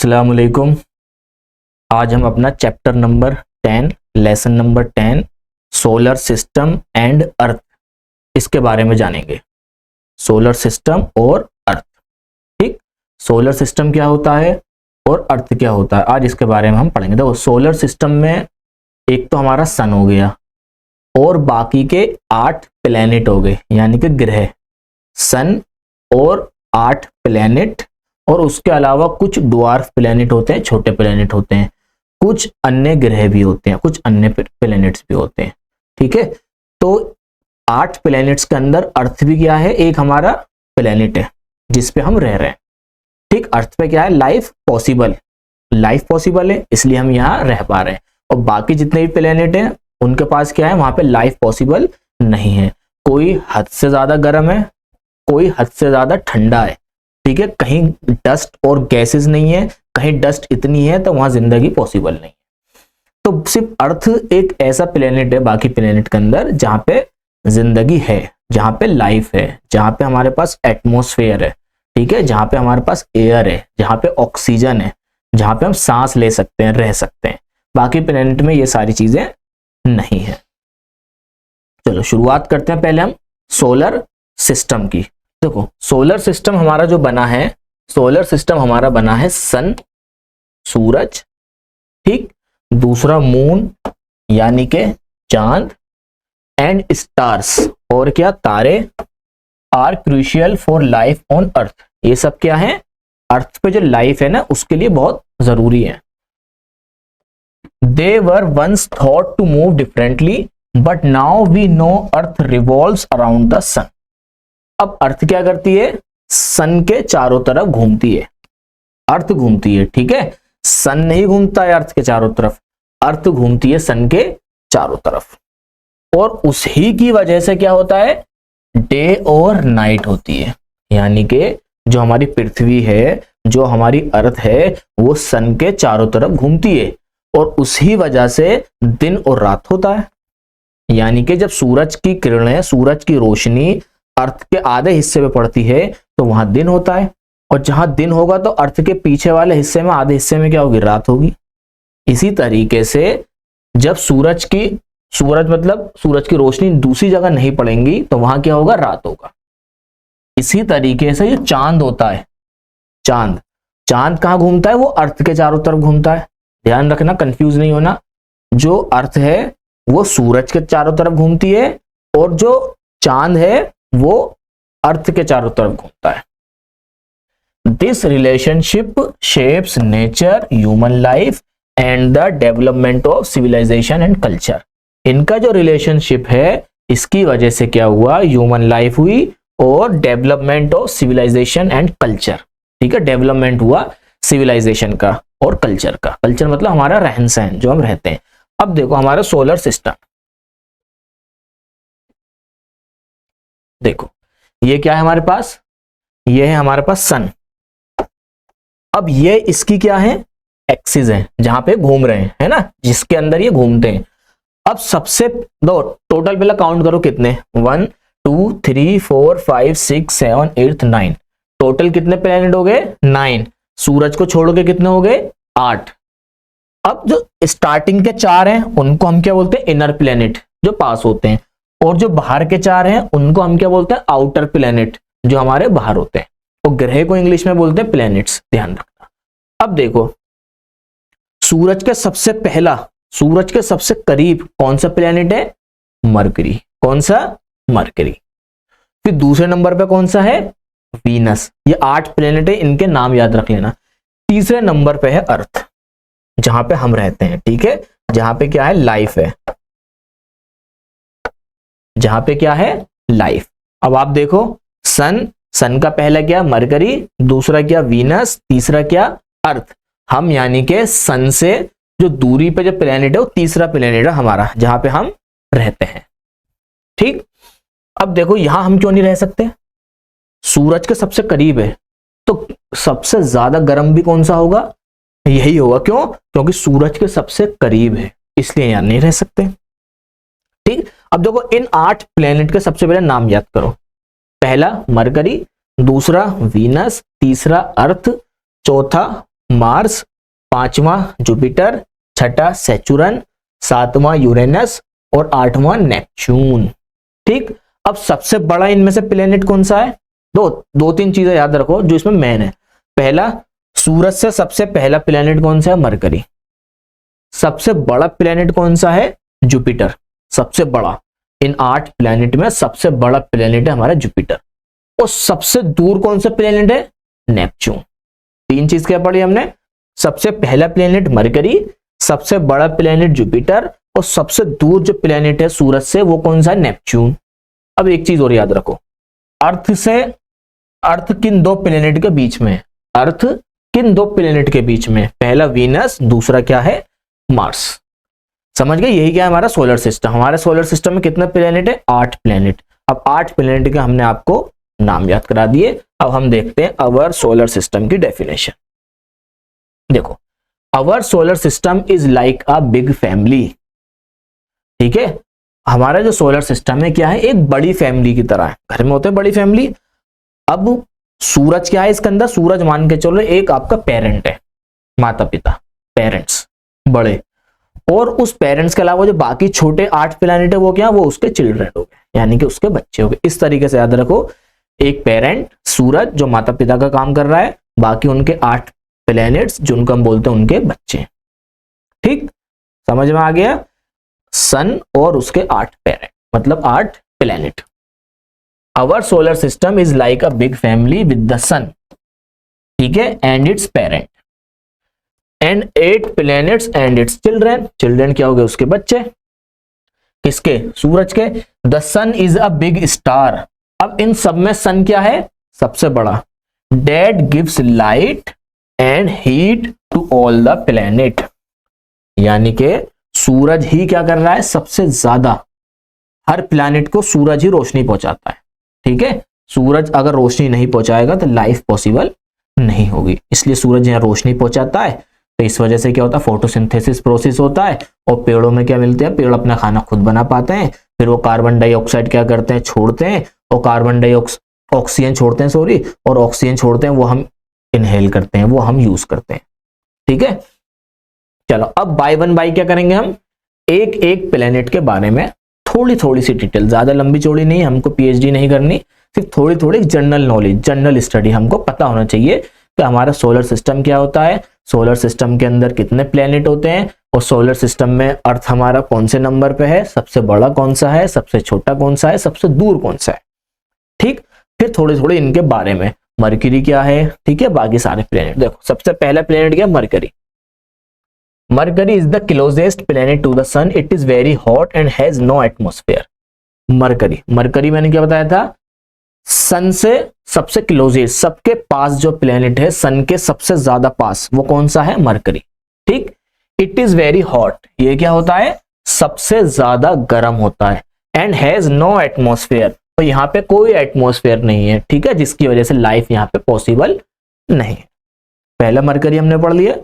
अस्सलाम वालेकुम। आज हम अपना chapter number 10 lesson number 10 solar system and earth इसके बारे में जानेंगे। सोलर सिस्टम और अर्थ, ठीक। सोलर सिस्टम क्या होता है और अर्थ क्या होता है, आज इसके बारे में हम पढ़ेंगे। देखो, सोलर सिस्टम में एक तो हमारा सन हो गया और बाकी के 8 प्लेनेट हो गए, यानी कि ग्रह। सन और 8 प्लेनेट, और उसके अलावा कुछ ड्वार्फ प्लेनेट होते हैं, छोटे प्लेनेट होते हैं, कुछ अन्य ग्रह भी होते हैं, कुछ अन्य प्लेनेट्स भी होते हैं, ठीक है। तो 8 प्लेनेट्स के अंदर अर्थ भी क्या है, एक हमारा प्लेनेट है जिस पे हम रह रहे हैं, ठीक। अर्थ पे क्या है, लाइफ पॉसिबल है, इसलिए हम यहाँ रह पा रहे हैं। और बाकी जितने भी प्लेनेट हैं उनके पास क्या है, वहां पे लाइफ पॉसिबल नहीं है। कोई हद से ज्यादा गर्म है, कोई हद से ज्यादा ठंडा है, ठीक है। कहीं डस्ट और गैसेस नहीं है, कहीं डस्ट इतनी है तो वहां जिंदगी पॉसिबल नहीं है। तो सिर्फ अर्थ एक ऐसा प्लेनेट है बाकी प्लेनेट के अंदर जहां पे जिंदगी है, जहां पे लाइफ है, जहां पे हमारे पास एटमॉस्फेयर है, ठीक है, जहां पे हमारे पास एयर है, जहां पे ऑक्सीजन है, जहां पे हम सांस ले सकते हैं, रह सकते हैं। बाकी प्लेनेट में ये सारी चीजें नहीं है। चलो शुरुआत करते हैं पहले हम सोलर सिस्टम की। देखो, सोलर सिस्टम हमारा जो बना है, सोलर सिस्टम हमारा बना है सन, सूरज, ठीक, दूसरा मून यानी के चांद, एंड स्टार्स, और क्या, तारे, are crucial for life on earth. ये सब क्या है, अर्थ पे जो लाइफ है ना उसके लिए बहुत जरूरी है। They were once thought to move differently but now we know earth revolves around the sun. अब अर्थ क्या करती है, सन के चारों तरफ घूमती है, अर्थ घूमती है, ठीक है। सन नहीं घूमता है अर्थ के चारों तरफ, अर्थ घूमती है सन के चारों तरफ। और उसी की वजह से क्या होता है, डे और नाइट होती है, यानी कि जो हमारी पृथ्वी है, जो हमारी अर्थ है, वो सन के चारों तरफ घूमती है, और उसी वजह से दिन और रात होता है। यानी कि जब सूरज की किरणें, सूरज की रोशनी अर्थ के आधे हिस्से में पड़ती है तो वहां दिन होता है, और जहां दिन होगा तो अर्थ के पीछे वाले हिस्से में, आधे हिस्से में क्या होगी, रात होगी। इसी तरीके से जब सूरज की रोशनी दूसरी जगह नहीं पड़ेगी तो वहां क्या होगा, रात होगा। इसी तरीके से ये चांद होता है, चांद कहां घूमता है, वो अर्थ के चारों तरफ घूमता है। ध्यान रखना, कंफ्यूज नहीं होना। जो अर्थ है वो सूरज के चारों तरफ घूमती है, और जो चांद है वो अर्थ के चारों तरफ घूमता है। This relationship shapes nature, human life and the development of civilisation and culture. इनका जो रिलेशनशिप है, इसकी वजह से क्या हुआ, ह्यूमन लाइफ हुई और development of civilisation and culture, ठीक है। डेवलपमेंट हुआ सिविलाइजेशन का और कल्चर का। कल्चर मतलब हमारा रहन सहन, जो हम रहते हैं। अब देखो हमारा सोलर सिस्टम, देखो ये क्या है हमारे पास, ये है हमारे पास सन। अब ये इसकी क्या है, एक्सिस है, जहां पे घूम रहे हैं, है ना, जिसके अंदर ये घूमते हैं। अब सबसे दो टोटल पहले काउंट करो कितने, 1 2 3 4 5 6 7 8 9, टोटल कितने प्लेनेट हो गए, 9। सूरज को छोड़ के कितने हो गए, 8। अब जो स्टार्टिंग के 4 हैं उनको हम क्या बोलते हैं, इनर प्लेनेट, जो पास होते हैं, और जो बाहर के 4 हैं उनको हम क्या बोलते हैं, आउटर प्लेनेट, जो हमारे बाहर होते हैं। तो ग्रह को इंग्लिश में बोलते हैं प्लेनेट्स, ध्यान रखना। अब देखो, सूरज के सबसे करीब कौन सा प्लेनेट है, मरकरी। कौन सा, मरकरी। फिर दूसरे नंबर पे कौन सा है, वीनस। ये 8 प्लेनेट है, इनके नाम याद रख लेना। तीसरे नंबर पे है अर्थ, जहां पे हम रहते हैं, ठीक है, जहां पे क्या है, लाइफ है, जहां पे क्या है, लाइफ। अब आप देखो, सन का पहला क्या, मरकरी, दूसरा क्या, वीनस, तीसरा क्या, अर्थ। हम यानी कि सन से जो दूरी पे जो प्लेनेट है वो तीसरा प्लेनेट है हमारा, जहां पे हम रहते हैं, ठीक। अब देखो यहां हम क्यों नहीं रह सकते, सूरज के सबसे करीब है, तो सबसे ज्यादा गर्म भी कौन सा होगा, यही होगा। क्यों, क्योंकि सूरज के सबसे करीब है, इसलिए यहां नहीं रह सकते, ठीक। अब देखो इन 8 प्लेनेट के सबसे पहले नाम याद करो। पहला मरकरी, दूसरा वीनस, तीसरा अर्थ, चौथा मार्स, पांचवा जुपिटर, छठा सैचुरन, सातवां यूरेनस और आठवां नेपच्यून। ठीक, अब सबसे बड़ा इनमें से प्लेनेट कौन सा है? दो तीन चीजें याद रखो जो इसमें मेन है। पहला, सूरज से सबसे पहला प्लेनेट कौन सा है? मरकरी। सबसे बड़ा प्लेनेट कौन सा है? जुपिटर। सबसे बड़ा, इन 8 प्लेनेट में सबसे बड़ा प्लेनेट है हमारा जुपिटर। और सबसे दूर कौन सा प्लेनेट है? नेपच्यून। तीन चीज क्या पढ़ी हमने? सबसे पहला प्लेनेट मरकरी, सबसे बड़ा प्लेनेट जुपिटर और सबसे दूर जो प्लेनेट है सूरज से वो कौन सा है? नेपच्यून। अब एक चीज और याद रखो, अर्थ किन दो प्लेनेट के बीच में? अर्थ किन दो प्लेनेट के बीच में? पहला वीनस, दूसरा क्या है? मार्स। समझ गए? यही क्या है हमारा सोलर सिस्टम। हमारे सोलर सिस्टम में कितने प्लेनेट है? 8 प्लेनेट। अब 8 प्लेनेट के हमने आपको नाम याद करा दिए। अब हम देखते हैं अवर सोलर सिस्टम की डेफिनेशन। देखो, our solar system is like a big family. ठीक है, हमारा जो सोलर सिस्टम है क्या है? एक बड़ी फैमिली की तरह है। घर में होते हैं बड़ी फैमिली। अब सूरज क्या है इसके अंदर? सूरज मान के चलो एक आपका पेरेंट है, माता पिता, पेरेंट्स बड़े, और उस पेरेंट्स के अलावा जो बाकी छोटे 8 प्लैनेट है वो क्या? वो उसके चिल्ड्रन हो गए, यानी कि उसके बच्चे हो गए। इस तरीके से याद रखो, एक पेरेंट सूरज जो माता पिता का काम कर रहा है, बाकी उनके 8 प्लैनेट्स जिनको हम बोलते हैं उनके बच्चे। ठीक, समझ में आ गया? सन और उसके 8 पेरेंट मतलब 8 planet. Our solar system is like a big family with the sun, ठीक है, and its parent, and 8 planets and its children. Children क्या हो गए? उसके बच्चे। किसके? सूरज के। The sun is a big star. अब इन सब में सन क्या है? सबसे बड़ा। That gives light and heat to all the planet. यानी कि सूरज ही क्या कर रहा है? सबसे ज्यादा हर प्लैनेट को सूरज ही रोशनी पहुंचाता है। ठीक है, सूरज अगर रोशनी नहीं पहुंचाएगा तो लाइफ पॉसिबल नहीं होगी, इसलिए सूरज यहाँ रोशनी पहुंचाता है। तो इस वजह से क्या होता है? फोटोसिंथेसिस प्रोसेस होता है और पेड़ों में क्या मिलते हैं? पेड़ अपना खाना खुद बना पाते हैं। फिर वो कार्बन डाइऑक्साइड क्या करते हैं? छोड़ते हैं, और कार्बन डाइऑक्साइड ऑक्सीजन छोड़ते हैं, सॉरी, और ऑक्सीजन छोड़ते हैं, वो हम इनहेल करते हैं, वो हम यूज करते हैं। ठीक है, चलो अब बाय वन बाय क्या करेंगे हम? एक एक प्लेनेट के बारे में थोड़ी थोड़ी सी डिटेल, ज्यादा लंबी चौड़ी नहीं, हमको पीएचडी नहीं करनी, सिर्फ थोड़ी थोड़ी जनरल नॉलेज, जनरल स्टडी हमको पता होना चाहिए कि हमारा सोलर सिस्टम क्या होता है, सोलर सिस्टम के अंदर कितने प्लेनेट होते हैं, और सोलर सिस्टम में अर्थ हमारा कौन से नंबर पे है, सबसे बड़ा कौन सा है, सबसे छोटा कौन सा है, सबसे दूर कौन सा है। ठीक, फिर थोड़े थोड़े इनके बारे में, मरकरी क्या है, ठीक है, बाकी सारे प्लेनेट। देखो सबसे पहला प्लेनेट क्या? Mercury. Mercury is the closest planet to the sun. It is very hot and has no atmosphere. Mercury मैंने क्या बताया था? सन से सबसे क्लोजेस्ट, सबके पास जो प्लेनेट है, सन के सबसे ज्यादा पास, वो कौन सा है? मरकरी। ठीक, इट इज वेरी हॉट, ये क्या होता है? सबसे ज्यादा गर्म होता है। एंड हैज नो एटमॉस्फेयर, तो यहाँ पे कोई एटमॉस्फेयर नहीं है। ठीक है, जिसकी वजह से लाइफ यहाँ पे पॉसिबल नहीं है। पहला मरकरी हमने पढ़ लिया।